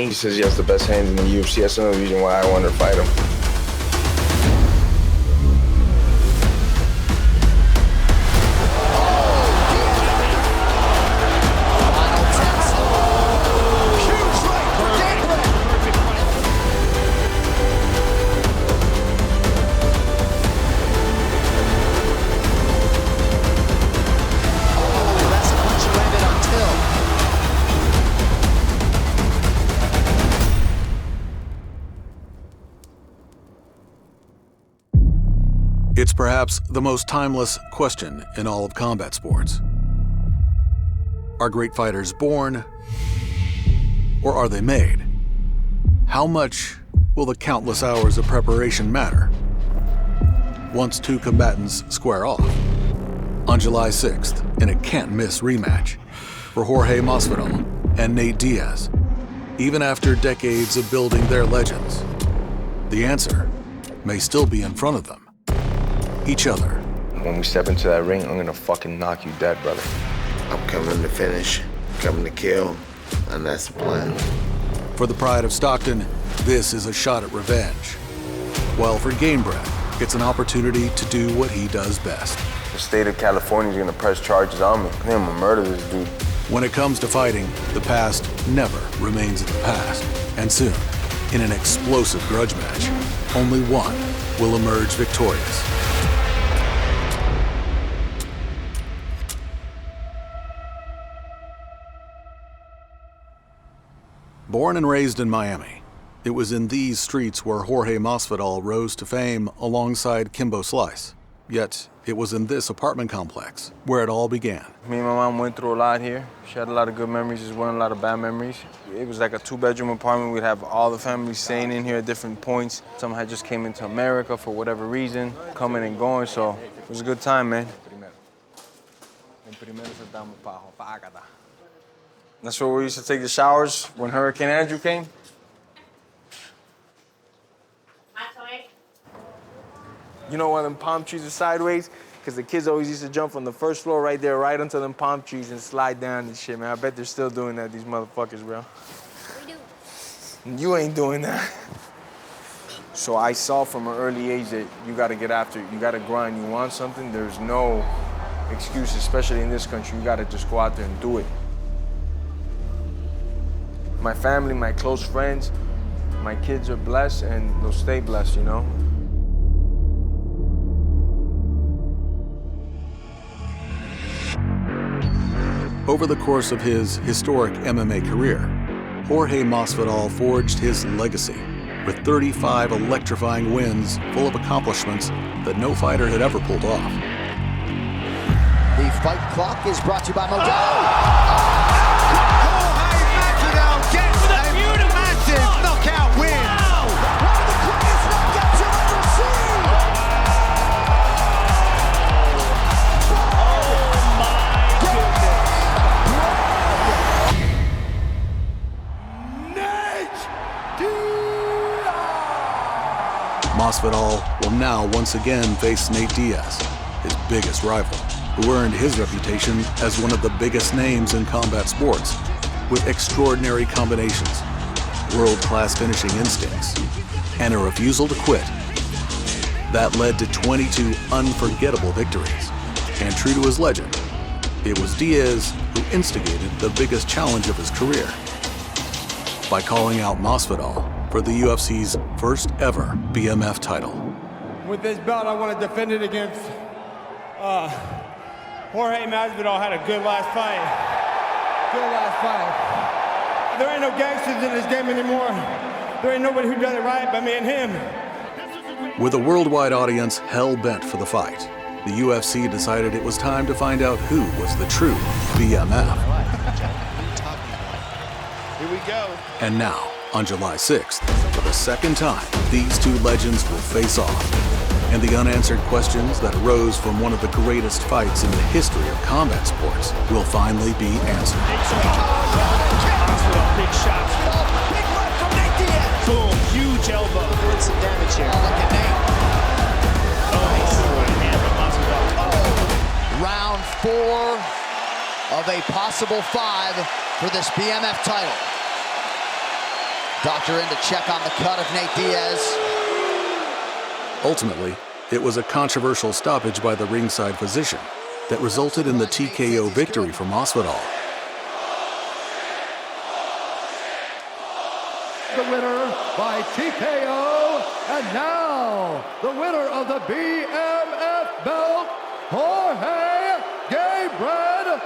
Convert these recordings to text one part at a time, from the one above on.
He says he has the best hands in the UFC. That's another reason why I wanted to fight him. It's perhaps the most timeless question in all of combat sports. Are great fighters born, or are they made? How much will the countless hours of preparation matter once two combatants square off? On July 6th, in a can't-miss rematch for Jorge Masvidal and Nate Diaz, even after decades of building their legends, the answer may still be in front of them. Each other. When we step into that ring, I'm gonna fucking knock you dead, brother. I'm coming to finish, coming to kill, and that's the plan. For the pride of Stockton, this is a shot at revenge. While for Gamebred, it's an opportunity to do what he does best. The state of California is gonna press charges on me. I'm gonna murder this dude. When it comes to fighting, the past never remains in the past. And soon, in an explosive grudge match, only one will emerge victorious. Born and raised in Miami, it was in these streets where Jorge Masvidal rose to fame alongside Kimbo Slice. Yet, it was in this apartment complex where it all began. Me and my mom went through a lot here. She had a lot of good memories as well, a lot of bad memories. It was like a two-bedroom apartment. We'd have all the family staying in here at different points. Some had just came into America for whatever reason, coming and going, so it was a good time, man. That's where we used to take the showers when Hurricane Andrew came. You know when them palm trees are sideways? Because the kids always used to jump from the first floor right there, right onto them palm trees and slide down and shit, man. I bet they're still doing that, these motherfuckers, bro. We do. You ain't doing that. So I saw from an early age that you gotta get after it. You gotta grind. You want something, there's no excuse, especially in this country. You gotta just go out there and do it. My family, my close friends, my kids are blessed and they'll stay blessed, you know? Over the course of his historic MMA career, Jorge Masvidal forged his legacy with 35 electrifying wins full of accomplishments that no fighter had ever pulled off. The fight clock is brought to you by Modelo. Knockout win. Wow. One of the greatest knockouts you'll ever see. Oh my goodness. Masvidal will now once again face Nate Diaz, his biggest rival, who earned his reputation as one of the biggest names in combat sports, with extraordinary combinations, world-class finishing instincts, and a refusal to quit. That led to 22 unforgettable victories. And true to his legend, it was Diaz who instigated the biggest challenge of his career by calling out Masvidal for the UFC's first ever BMF title. With this belt, I want to defend it against Jorge Masvidal. Had a good last fight. Good last fight. There ain't no gangsters in this game anymore. There ain't nobody who does it right but me and him. With a worldwide audience hell-bent for the fight, the UFC decided it was time to find out who was the true BMF. Here we go. And now, on July 6th, for the second time, these two legends will face off. And the unanswered questions that arose from one of the greatest fights in the history of combat sports will finally be answered. Big shots. Oh, big left from Nate Diaz. Boom, huge elbow. Doing some damage here. Oh, look at Nate. Round 4 of a possible 5 for this BMF title. Doctor in to check on the cut of Nate Diaz. Ultimately, it was a controversial stoppage by the ringside physician that resulted in the TKO victory for Masvidal. The winner by TKO, and now the winner of the BMF belt, Jorge Gabriel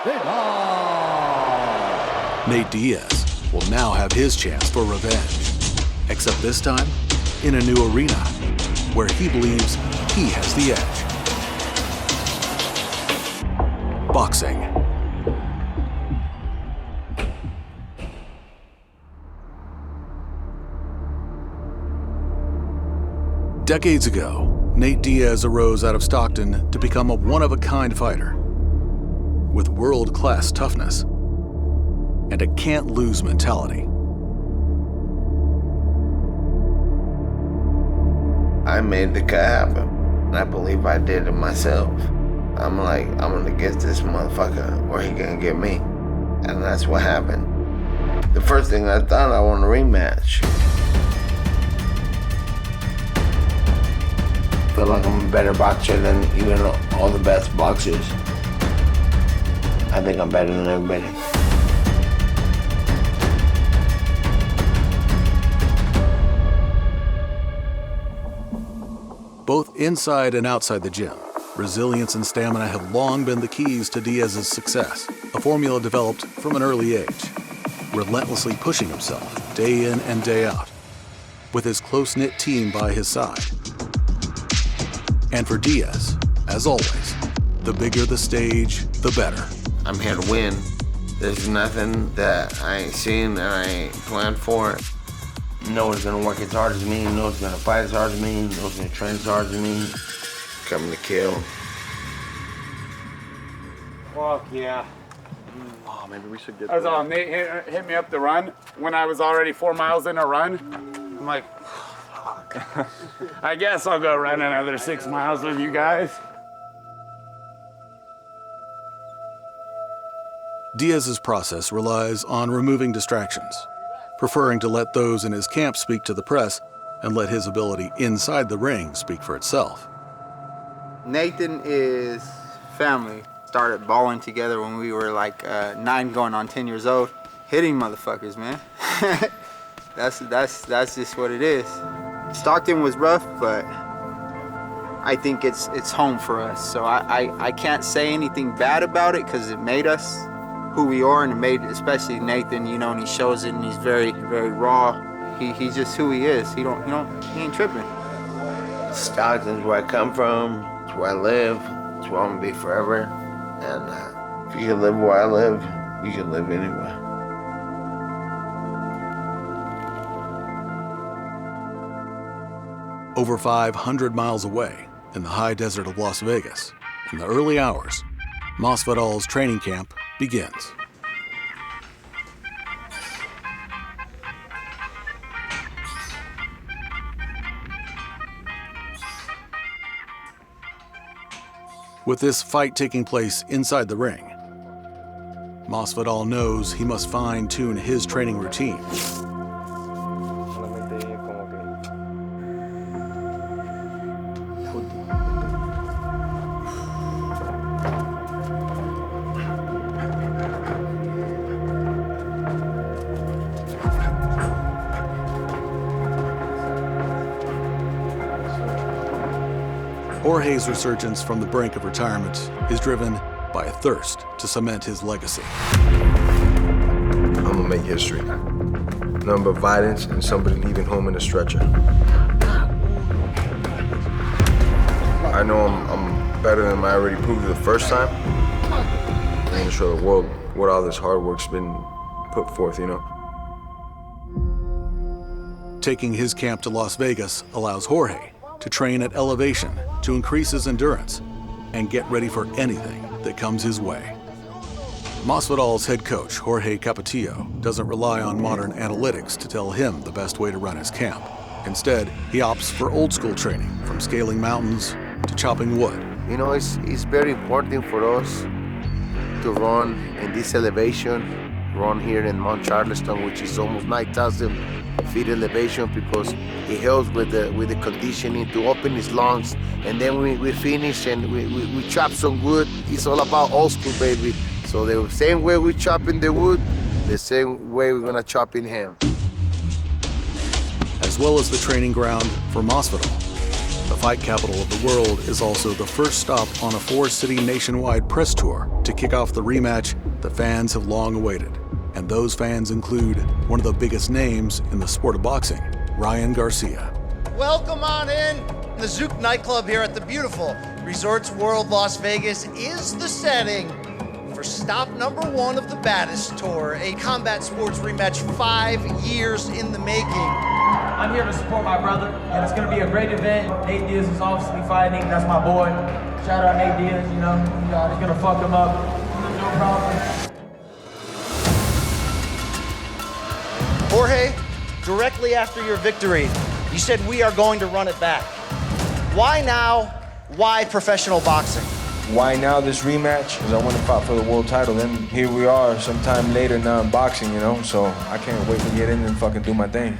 Masvidal. Nate Diaz will now have his chance for revenge, except this time in a new arena where he believes he has the edge. Boxing. Decades ago, Nate Diaz arose out of Stockton to become a one-of-a-kind fighter with world-class toughness and a can't-lose mentality. I made the cut happen. I believe I did it myself. I'm like, I'm gonna get this motherfucker or he gonna get me. And that's what happened. The first thing I thought, I want a rematch. I feel like I'm a better boxer than even all the best boxers. I think I'm better than everybody. Both inside and outside the gym, resilience and stamina have long been the keys to Diaz's success, a formula developed from an early age, relentlessly pushing himself day in and day out, with his close-knit team by his side. And for Diaz, as always, the bigger the stage, the better. I'm here to win. There's nothing that I ain't seen and I ain't planned for. No one's gonna work as hard as me, no one's gonna fight as hard as me, no one's gonna train as hard as me. Coming to kill. Fuck yeah. Oh, maybe we should get I was all, Nate hit me up the run when I was already 4 miles in a run. I'm like, fuck. I guess I'll go run another 6 miles with you guys. Diaz's process relies on removing distractions, preferring to let those in his camp speak to the press and let his ability inside the ring speak for itself. Nathan is family. Started balling together when we were like 9 going on 10 years old. Hitting motherfuckers, man. That's just what it is. Stockton was rough, but I think it's home for us. So I can't say anything bad about it because it made us who we are, and it made especially Nathan, you know, and he shows it, and he's very, very raw. He's just who he is. He ain't tripping. Stockton's where I come from, it's where I live, it's where I'm gonna be forever. And if you can live where I live, you can live anywhere. Over 500 miles away, in the high desert of Las Vegas, in the early hours, Masvidal's training camp begins. With this fight taking place inside the ring, Masvidal knows he must fine-tune his training routine. Jorge's resurgence from the brink of retirement is driven by a thirst to cement his legacy. I'm gonna make history. Nothing but violence and somebody leaving home in a stretcher. I know I'm better than I already proved the first time. I'm gonna show the world what all this hard work's been put forth, you know? Taking his camp to Las Vegas allows Jorge to train at elevation to increase his endurance and get ready for anything that comes his way. Masvidal's head coach, Jorge Capetillo, doesn't rely on modern analytics to tell him the best way to run his camp. Instead, he opts for old school training, from scaling mountains to chopping wood. You know, it's very important for us to run in this elevation run here in Mount Charleston, which is almost 9,000 feet elevation, because he helps with the conditioning to open his lungs. And then we finish and we chop some wood. It's all about old school, baby. So the same way we chop in the wood, the same way we're gonna chop in him. As well as the training ground for Masvidal, the fight capital of the world is also the first stop on a 4-city nationwide press tour to kick off the rematch the fans have long awaited. And those fans include one of the biggest names in the sport of boxing, Ryan Garcia. Welcome on in. The Zouk nightclub here at the beautiful Resorts World Las Vegas is the setting for stop number 1 of the Baddest Tour, a combat sports rematch 5 years in the making. I'm here to support my brother, and it's gonna be a great event. Nate Diaz is obviously fighting, that's my boy. Shout out Nate Diaz, you know, he's gonna fuck him up, no problem. Jorge, directly after your victory, you said we are going to run it back. Why now? Why professional boxing? Why now this rematch? Because I want to fight for the world title. Then here we are sometime later now in boxing, you know? So I can't wait to get in and fucking do my thing.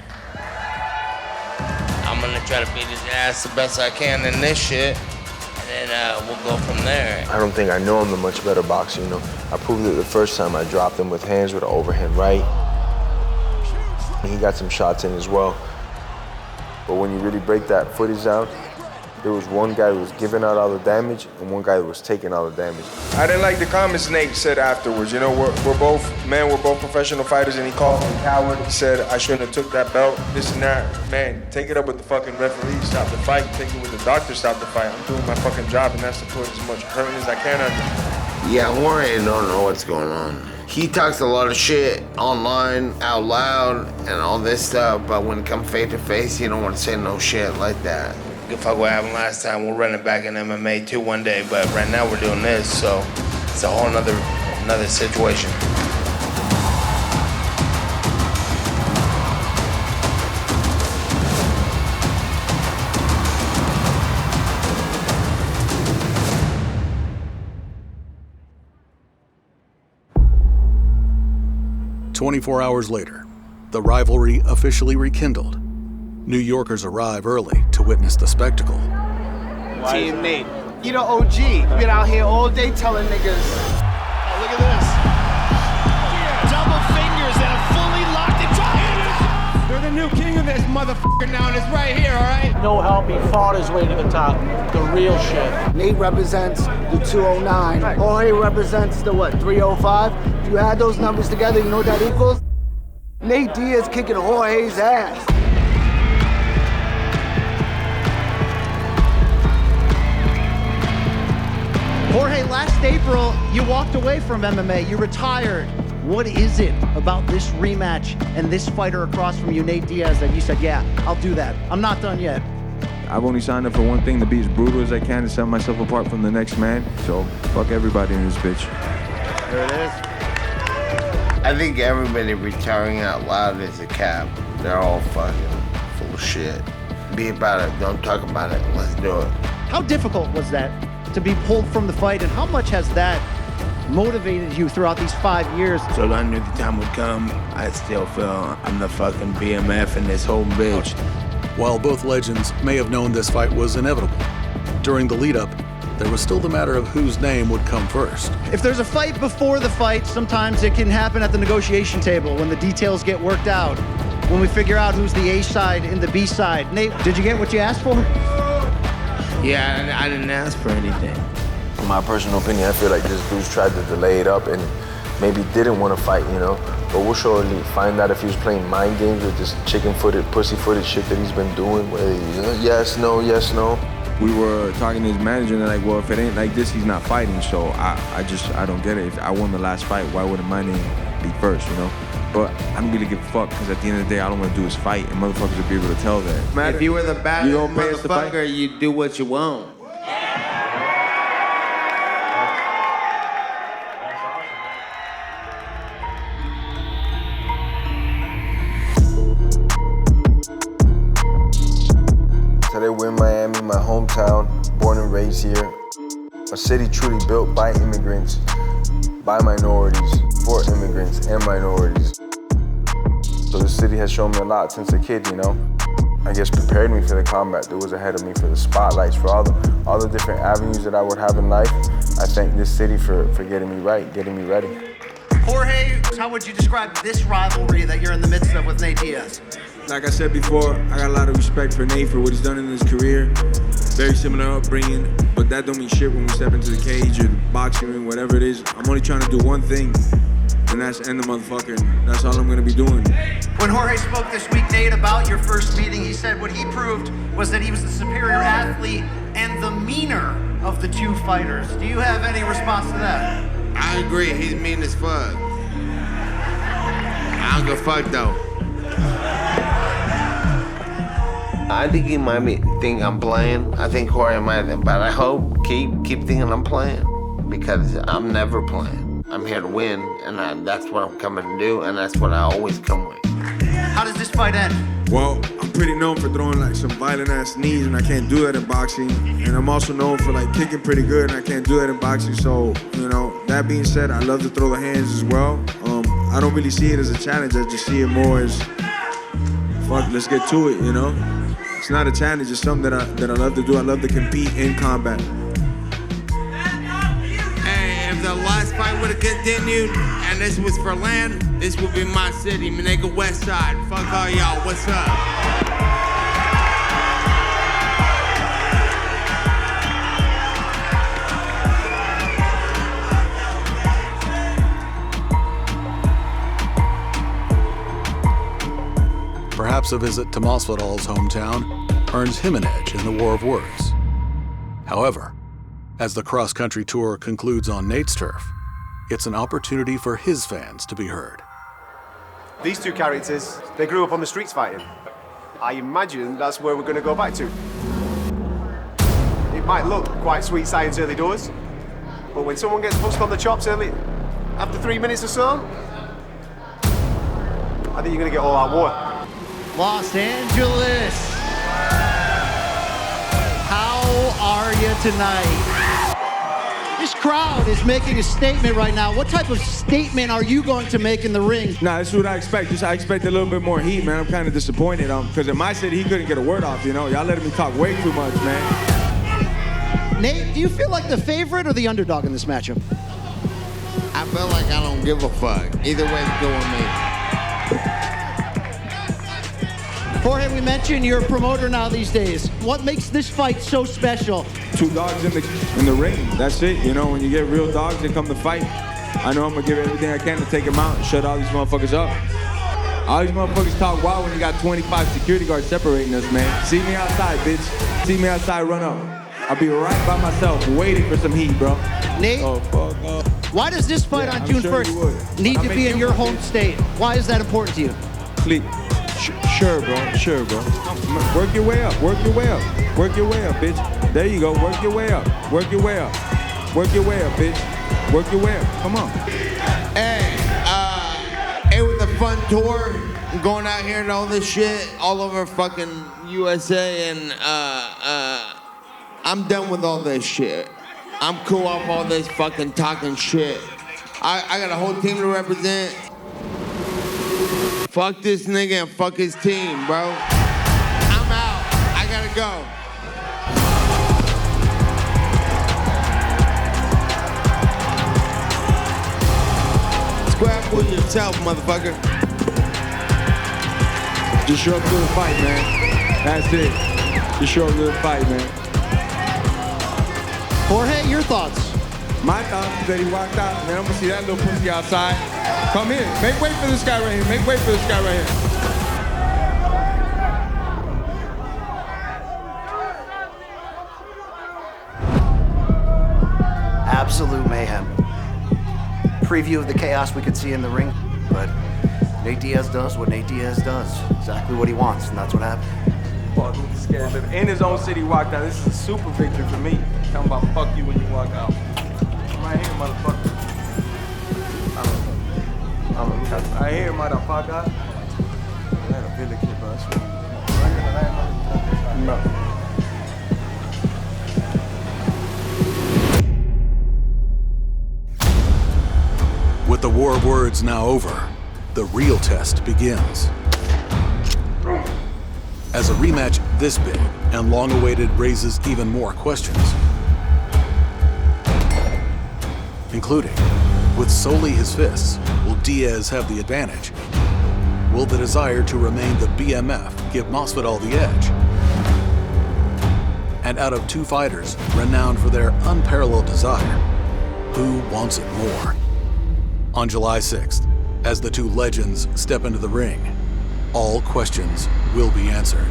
I'm gonna try to beat his ass the best I can in this shit, and then we'll go from there. I don't think I know him a much better boxer, you know. I proved it the first time I dropped him with hands with an overhand right. And he got some shots in as well. But when you really break that footage down, there was one guy who was giving out all the damage and one guy who was taking all the damage. I didn't like the comments Nate said afterwards. You know, we're both professional fighters, and he called me a coward. He said I shouldn't have took that belt, this and that. Man, take it up with the fucking referee, stop the fight. Take it with the doctor, stop the fight. I'm doing my fucking job, and that's to put as much hurt as I can on you. Yeah, Jorge don't know what's going on. He talks a lot of shit online, out loud, and all this stuff, but when it comes face to face, he don't want to say no shit like that. Give a fuck what happened last time. We'll run it back in MMA too one day, but right now we're doing this, so it's a whole another situation. "24 hours later, the rivalry officially rekindled. New Yorkers arrive early to witness the spectacle. Team Nate, you the OG. You've been out here all day telling niggas. Oh, look at this. Double fingers that are fully locked and tied. They're the new king of this motherfucker now, and it's right here, all right? No help, he fought his way to the top. The real shit. Nate represents the 209. Jorge represents the what, 305? If you add those numbers together, you know what that equals? Nate Diaz kicking Jorge's ass. Jorge, last April, you walked away from MMA, you retired. What is it about this rematch and this fighter across from you, Nate Diaz, that you said, yeah, I'll do that. I'm not done yet. I've only signed up for one thing, to be as brutal as I can and set myself apart from the next man. So, fuck everybody in this bitch. There it is. I think everybody retiring out loud is a cap. They're all fucking full of shit. Be about it, don't talk about it, let's do it. How difficult was that to be pulled from the fight, and how much has that motivated you throughout these 5 years? So I knew the time would come. I still feel I'm the fucking BMF in this whole bitch. While both legends may have known this fight was inevitable, during the lead-up, there was still the matter of whose name would come first. If there's a fight before the fight, sometimes it can happen at the negotiation table when the details get worked out, when we figure out who's the A side and the B side. Nate, did you get what you asked for? Yeah, I didn't ask for anything. In my personal opinion, I feel like this dude's tried to delay it up and maybe didn't want to fight, you know? But we'll surely find out if he was playing mind games with this chicken-footed, pussy-footed shit that he's been doing, whether he's yes, no, yes, no. We were talking to his manager, and they're like, well, if it ain't like this, he's not fighting. So I don't get it. If I won the last fight, why wouldn't my name be first, you know? But I don't really give a fuck, because at the end of the day, all I want to do is fight, and motherfuckers will be able to tell that. If you were the baddest don't pay us to fight? motherfucker, you do what you want. Today we're in Miami, my hometown, born and raised here. A city truly built by immigrants. by minorities, for immigrants and minorities. So the city has shown me a lot since a kid, you know? I guess prepared me for the combat that was ahead of me, for the spotlights, for all the different avenues that I would have in life. I thank this city for getting me right, getting me ready. Jorge, how would you describe this rivalry that you're in the midst of with Nate Diaz? Like I said before, I got a lot of respect for Nate for what he's done in his career. Very similar upbringing, but that don't mean shit when we step into the cage or the boxing ring, whatever it is. I'm only trying to do one thing, and that's end the motherfucker. That's all I'm gonna be doing. When Jorge spoke this week, Nate, about your first meeting, he said what he proved was that he was the superior athlete and the meaner of the two fighters. Do you have any response to that? I agree, he's mean as fuck. I don't give a fuck though. I think he might think I'm playing. I think Jorge might, but I hope keep thinking I'm playing, because I'm never playing. I'm here to win, and that's what I'm coming to do, and that's what I always come with. How does this fight end? Well, I'm pretty known for throwing like some violent ass knees, and I can't do that in boxing. And I'm also known for like kicking pretty good, and I can't do that in boxing. So, you know, that being said, I love to throw the hands as well. I don't really see it as a challenge. I just see it more as, fuck, let's get to it, you know? It's not a challenge, it's something that I love to do. I love to compete in combat. Hey, if the last fight would have continued and this was for land, this would be my city, Manega West Side. Fuck all y'all, what's up? Perhaps a visit to Masvidal's hometown earns him an edge in the war of words. However, as the cross-country tour concludes on Nate's turf, it's an opportunity for his fans to be heard. These two characters, they grew up on the streets fighting. I imagine that's where we're going to go back to. It might look quite sweet science early doors, but when someone gets punched on the chops early, after 3 minutes or so, I think you're going to get all out war. Los Angeles, how are you tonight? This crowd is making a statement right now. What type of statement are you going to make in the ring? Nah, that's what I expect. I expect a little bit more heat, man. I'm kind of disappointed, because in my city, he couldn't get a word off, you know? Y'all letting me talk way too much, man. Nate, do you feel like the favorite or the underdog in this matchup? I feel like I don't give a fuck. Either way, it's good with me. Jorge, we mentioned you're a promoter now these days. What makes this fight so special? Two dogs in the ring. That's it. You know, when you get real dogs, they come to fight. I know I'm gonna give everything I can to take them out and shut all these motherfuckers up. All these motherfuckers talk wild when you got 25 security guards separating us, man. See me outside, bitch. See me outside, run up. I'll be right by myself, waiting for some heat, bro. Nate, why does this fight on June 1st need to be in your home state? Why is that important to you? Please. Sure, bro. Sure, bro. Work your way up. Work your way up. Work your way up, bitch. There you go. Work your way up. Work your way up. Work your way up, bitch. Work your way up. Come on. Hey, it was a fun tour. Going out here and all this shit all over fucking USA, and I'm done with all this shit. I'm cool off all this fucking talking shit. I got a whole team to represent. Fuck this nigga and fuck his team, bro. I'm out. I gotta go. Scrap with yourself, motherfucker. Just show up to the fight, man. That's it. Just show up to the fight, man. Jorge, your thoughts? My thoughts is that he walked out, man. I'm gonna see that little pussy outside. Come here. Make way for this guy right here. Make way for this guy right here. Absolute mayhem. Preview of the chaos we could see in the ring, but Nate Diaz does what Nate Diaz does. Exactly what he wants, and that's what happened. Fuck, he's scared. In his own city, walked out. This is a super victory for me. Talking about fuck you when you walk out. I'm right here, motherfucker. I hear, motherfucker. I had a village kid, bro. No. the war of words now over, the real test begins. As a rematch this big and long-awaited raises even more questions, including, with solely his fists, will Diaz have the advantage? Will the desire to remain the BMF give Masvidal the edge? And out of two fighters renowned for their unparalleled desire, who wants it more? On July 6th, as the two legends step into the ring, all questions will be answered.